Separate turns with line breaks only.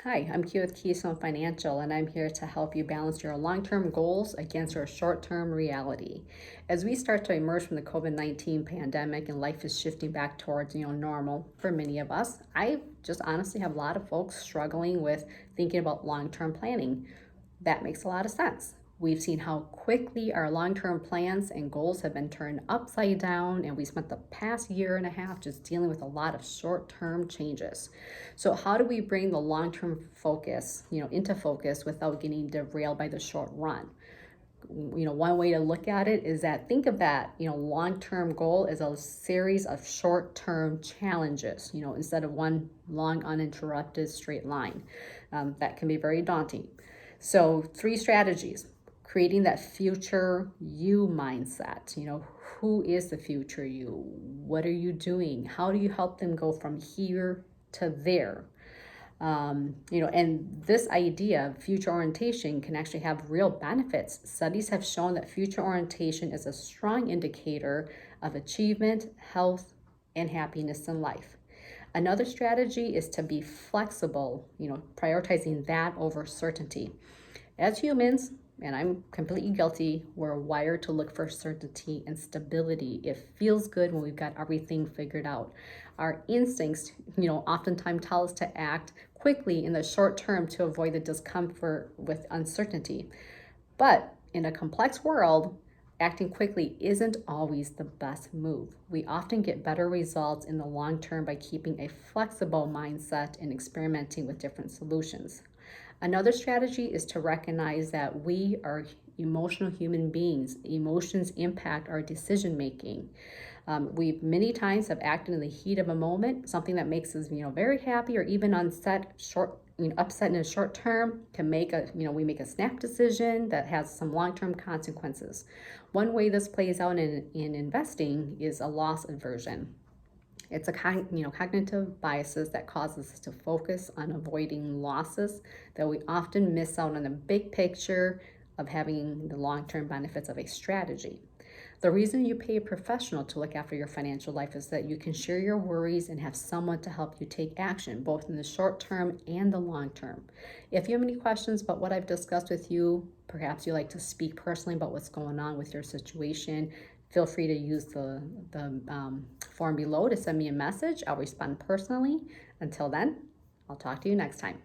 Hi, I'm Key with Keystone Financial, and I'm here to help you balance your long term goals against your short term reality. As we start to emerge from the COVID-19 pandemic and life is shifting back towards normal for many of us, I just honestly have a lot of folks struggling with thinking about long term planning. That makes a lot of sense. We've seen how quickly our long term plans and goals have been turned upside down, and we spent the past year and a half just dealing with a lot of short term changes. So, how do we bring the long term focus, into focus without getting derailed by the short run? One way to look at it is that think of that, long term goal as a series of short term challenges, instead of one long, uninterrupted straight line. That can be very daunting. So, three strategies: creating that future you mindset. Who is the future you? What are you doing? How do you help them go from here to there? And this idea of future orientation can actually have real benefits. Studies have shown that future orientation is a strong indicator of achievement, health, and happiness in life. Another strategy is to be flexible, prioritizing that over certainty. As humans, and I'm completely guilty, we're wired to look for certainty and stability. It feels good when we've got everything figured out. Our instincts, oftentimes tell us to act quickly in the short term to avoid the discomfort with uncertainty. But in a complex world, acting quickly isn't always the best move. We often get better results in the long term by keeping a flexible mindset and experimenting with different solutions. Another strategy is to recognize that we are emotional human beings. Emotions impact our decision making. We many times have acted in the heat of a moment, something that makes us, very happy or even upset in a short term can make we make a snap decision that has some long-term consequences. One way this plays out in investing is a loss aversion. It's a cognitive biases that causes us to focus on avoiding losses, that we often miss out on the big picture of having the long-term benefits of a strategy. The reason you pay a professional to look after your financial life is that you can share your worries and have someone to help you take action, both in the short term and the long term. If you have any questions about what I've discussed with you, perhaps you like to speak personally about what's going on with your situation, feel free to use the form below to send me a message. I'll respond personally. Until then, I'll talk to you next time.